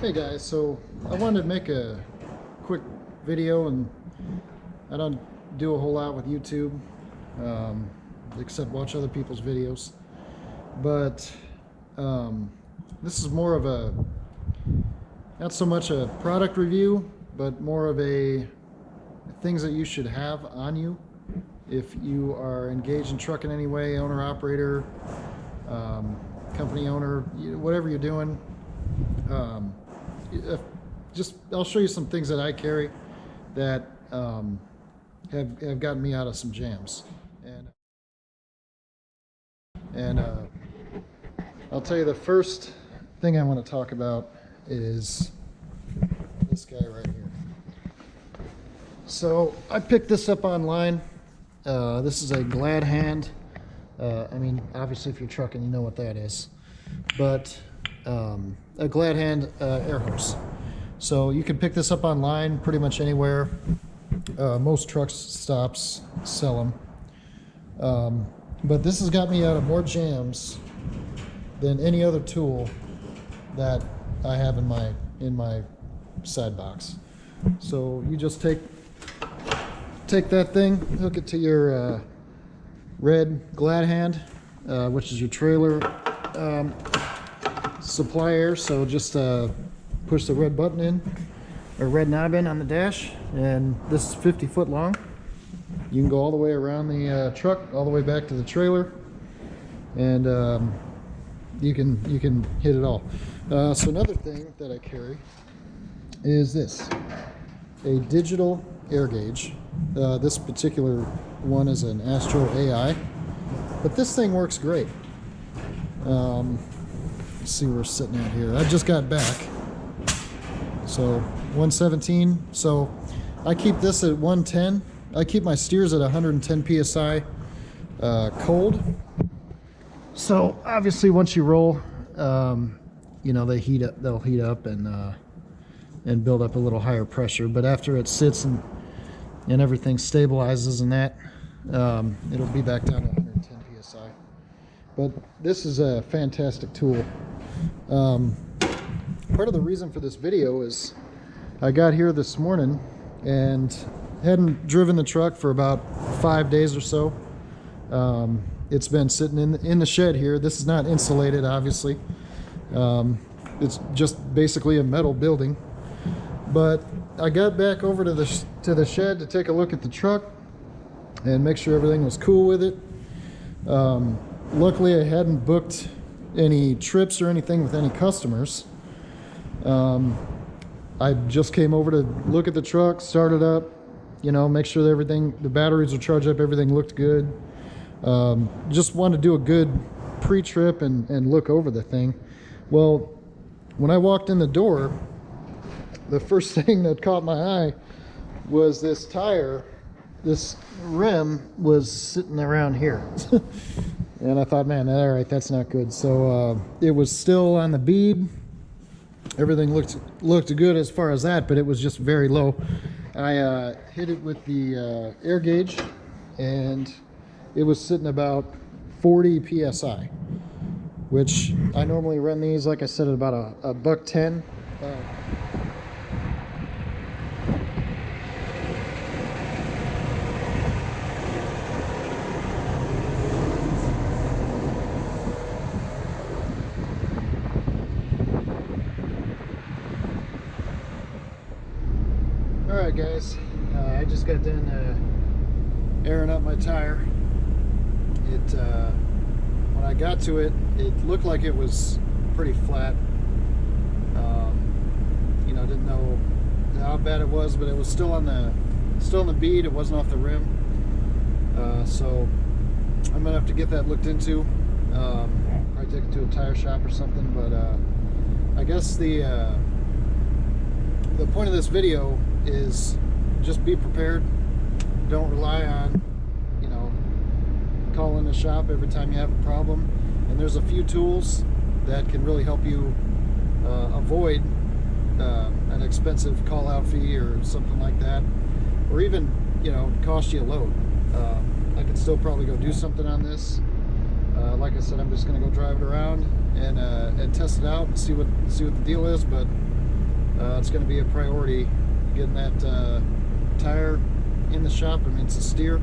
Hey guys, so I wanted to make a quick video, and I don't do a whole lot with YouTube except watch other people's videos, but this is more of a, not so much a product review, but more of a things that you should have on you if you are engaged in truck in any way, owner, operator, company owner, whatever you're doing. I'll show you some things that I carry that have gotten me out of some jams, and I'll tell you the first thing I want to talk about is this guy right here. So I picked this up online. This is a glad hand. I mean, obviously if you're trucking, you know what that is, but a glad hand air hose. So you can pick this up online pretty much anywhere. Most truck stops sell them, but this has got me out of more jams than any other tool that I have in my side box. So you just take that thing, hook it to your red glad hand, which is your trailer supply air. So just push the red button in, or red knob in on the dash, and this is 50 foot long. You can go all the way around the truck, all the way back to the trailer, and you can hit it all. So another thing that I carry is this, a digital air gauge. This particular one is an Astro AI, but this thing works great. Let's see where we're sitting at here. I just got back. So 117. So I keep this at 110. I keep my steers at 110 psi cold. So obviously once you roll, you know, they'll heat up and build up a little higher pressure. But after it sits and everything stabilizes and that, it'll be back down to 110 psi. But this is a fantastic tool. Part of the reason for this video is I got here this morning and hadn't driven the truck for about 5 days or so. It's been sitting in the shed here. This is not insulated, obviously. It's just basically a metal building. But I got back over to the shed to take a look at the truck and make sure everything was cool with it. Luckily, I hadn't booked any trips or anything with any customers. I just came over to look at the truck, start it up, you know, make sure that the batteries are charged up, everything looked good. Just wanted to do a good pre-trip and look over the thing. Well, when I walked in the door, the first thing that caught my eye was this tire. This rim was sitting around here. And I thought, man, all right, that's not good. So it was still on the bead. Everything looked good as far as that, but it was just very low. I hit it with the air gauge, and it was sitting about 40 psi, which I normally run these, like I said, at about a $1.10. Alright guys, I just got done airing up my tire. When I got to it, it looked like it was pretty flat. You know, didn't know how bad it was, but it was still on the bead. It wasn't off the rim. So I'm gonna have to get that looked into. Probably take it to a tire shop or something. But I guess the point of this video is just be prepared. Don't rely on, you know, calling the shop every time you have a problem. And there's a few tools that can really help you avoid an expensive call out fee or something like that, or even, you know, cost you a load. I could still probably go do something on this. Like I said, I'm just gonna go drive it around and test it out and see what the deal is. But It's going to be a priority getting that tire in the shop. I mean, it's a steer.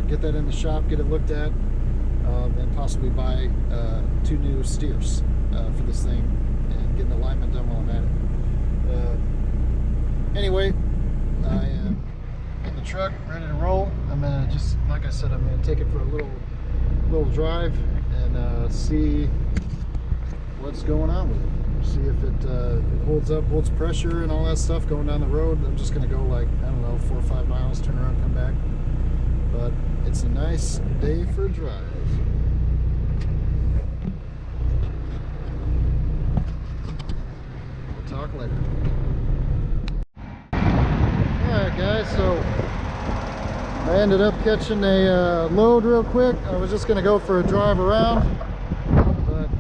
Get that in the shop, get it looked at, and possibly buy 2 new steers for this thing, and getting the alignment done while I'm at it. Anyway, I am in the truck, ready to roll. I'm gonna just, like I said, I'm gonna take it for a little drive and see what's going on with it. See if it holds up, holds pressure and all that stuff going down the road. I'm just gonna go like, I don't know, 4 or 5 miles, turn around, come back. But it's a nice day for a drive. We'll talk later. Alright guys, so I ended up catching a load real quick. I was just gonna go for a drive around, but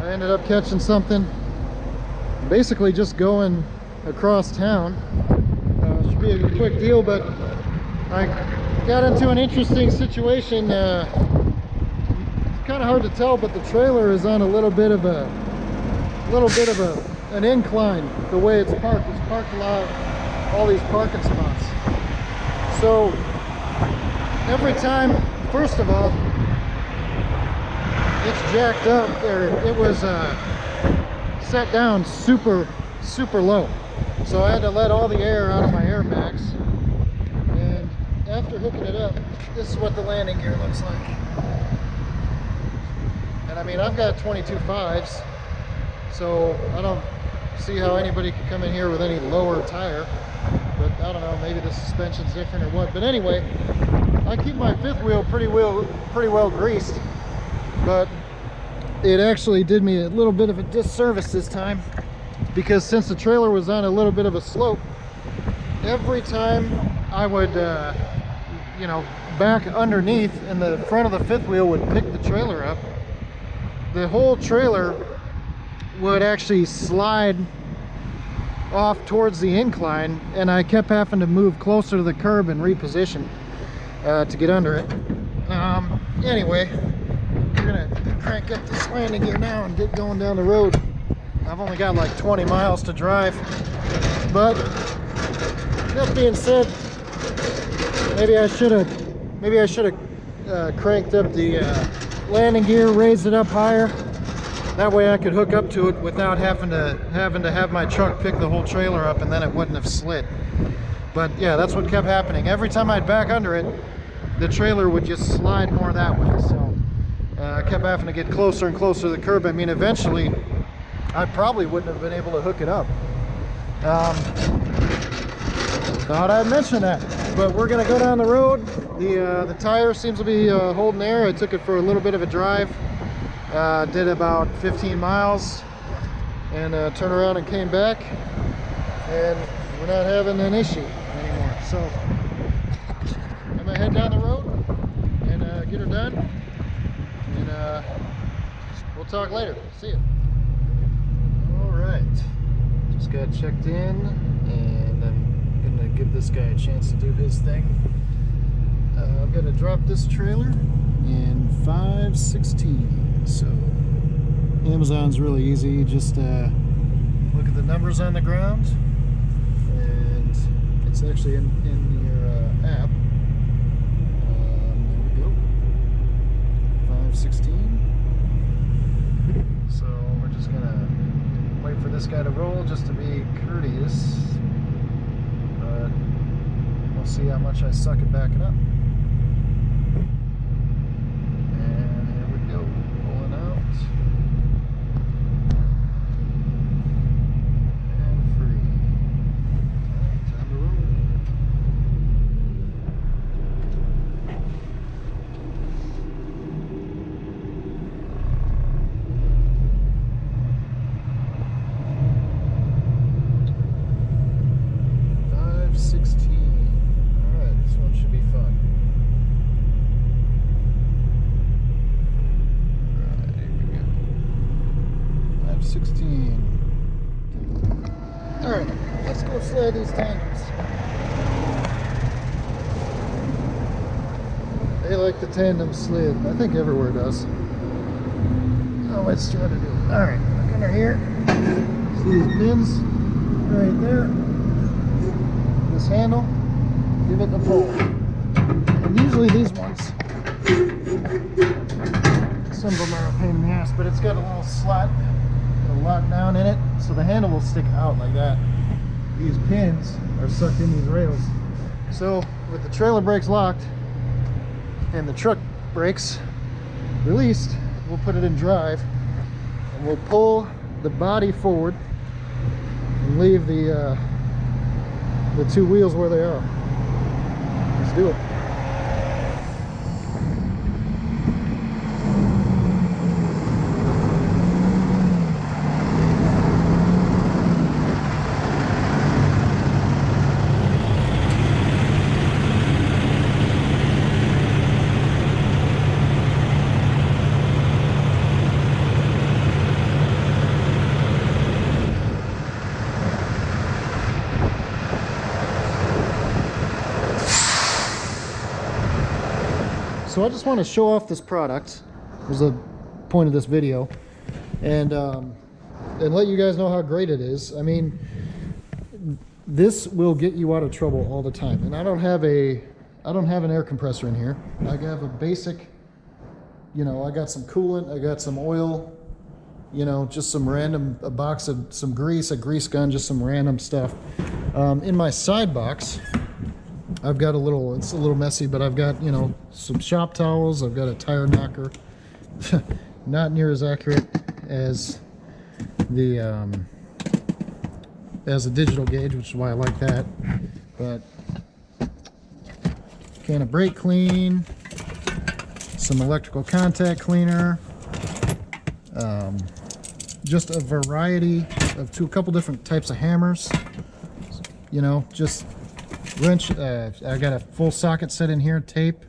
I ended up catching something. Basically just going across town. Should be a quick deal, but I got into an interesting situation. It's kind of hard to tell, but the trailer is on a little bit of an incline. The way it's parked, a lot, all these parking spots. So every time, first of all, it's jacked up there. It was set down super low, so I had to let all the air out of my airbags. And after hooking it up, this is what the landing gear looks like. And I mean, I've got 22.5s, so I don't see how anybody could come in here with any lower tire. But I don't know, maybe the suspension's different or what. But anyway, I keep my fifth wheel pretty well greased, but it actually did me a little bit of a disservice this time, because since the trailer was on a little bit of a slope, every time I would you know, back underneath and the front of the fifth wheel would pick the trailer up, the whole trailer would actually slide off towards the incline, and I kept having to move closer to the curb and reposition to get under it. Anyway, we're gonna crank up this landing gear now and get going down the road. I've only got like 20 miles to drive, but that being said, maybe I should have cranked up the landing gear, raised it up higher. That way I could hook up to it without having to have my truck pick the whole trailer up, and then it wouldn't have slid. But yeah, that's what kept happening. Every time I'd back under it, the trailer would just slide more that way. So I kept having to get closer and closer to the curb. I mean, eventually I probably wouldn't have been able to hook it up. Thought I'd mention that. But we're gonna go down the road. The tire seems to be holding air. I took it for a little bit of a drive. Did about 15 miles and turned around and came back, and we're not having an issue anymore. So I'm gonna head down the road and get her done, and we'll talk later. See ya. All right, just got checked in, and I'm gonna give this guy a chance to do his thing. I'm gonna drop this trailer in 516. So Amazon's really easy. You just look at the numbers on the ground, and it's actually in your app. There we go, 516. So we're just gonna wait for this guy to roll just to be courteous, but we'll see how much I suck at backing up. Alright, let's go sled these tandems. They like the tandem slid. I think everywhere does. Oh, let's try to do it. Alright, look under here. See these pins? right there. This handle, give it a pull. And usually these ones, some of them are a pain in the ass, but it's got a little slot, a lock down in it, so the handle will stick out like that. These pins are sucked in these rails. So with the trailer brakes locked and the truck brakes released, we'll put it in drive and we'll pull the body forward and leave the two wheels where they are. Let's do it. So I just want to show off this product, was the point of this video, and let you guys know how great it is. I mean, this will get you out of trouble all the time. And I don't have an air compressor in here. I have a basic, you know, I got some coolant, I got some oil, you know, just some random, a box of some grease, a grease gun, just some random stuff. In my side box, I've got a little, it's a little messy, but I've got, you know, some shop towels. I've got a tire knocker. Not near as accurate as the digital gauge, which is why I like that. But can of brake clean, some electrical contact cleaner, just a variety of a couple different types of hammers. You know, just wrench. I got a full socket set in here, tape,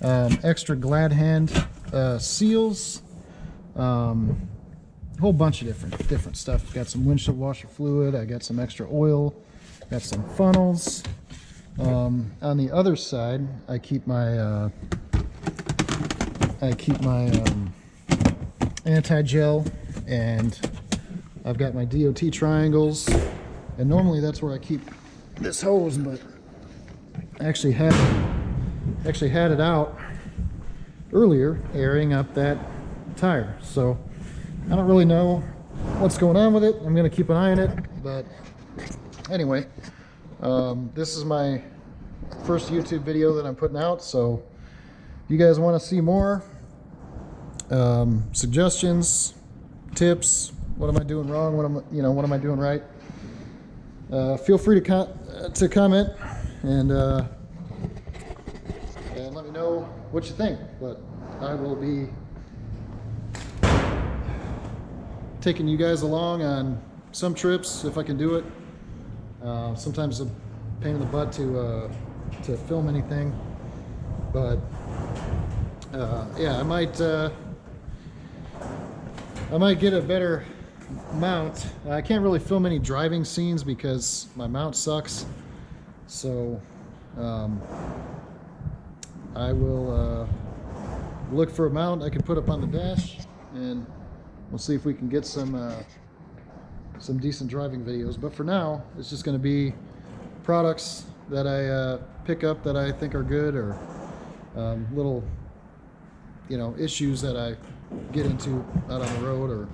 extra glad hand seals, whole bunch of different stuff. Got some windshield washer fluid. I got some extra oil. Got some funnels. On the other side, I keep my anti-gel, and I've got my DOT triangles. And normally that's where I keep this hose, but I actually had it out earlier airing up that tire, so I don't really know what's going on with it. I'm gonna keep an eye on it, but anyway, this is my first YouTube video that I'm putting out, so if you guys want to see more suggestions, tips, what am I doing wrong, what am I doing right, feel free to comment and let me know what you think. But I will be taking you guys along on some trips if I can do it. Sometimes it's a pain in the butt to film anything, but yeah, I might get a better mount. I can't really film any driving scenes because my mount sucks, so I will look for a mount I can put up on the dash, and we'll see if we can get some decent driving videos. But for now, it's just going to be products that I pick up that I think are good, or little, you know, issues that I get into out on the road or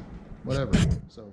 whatever. So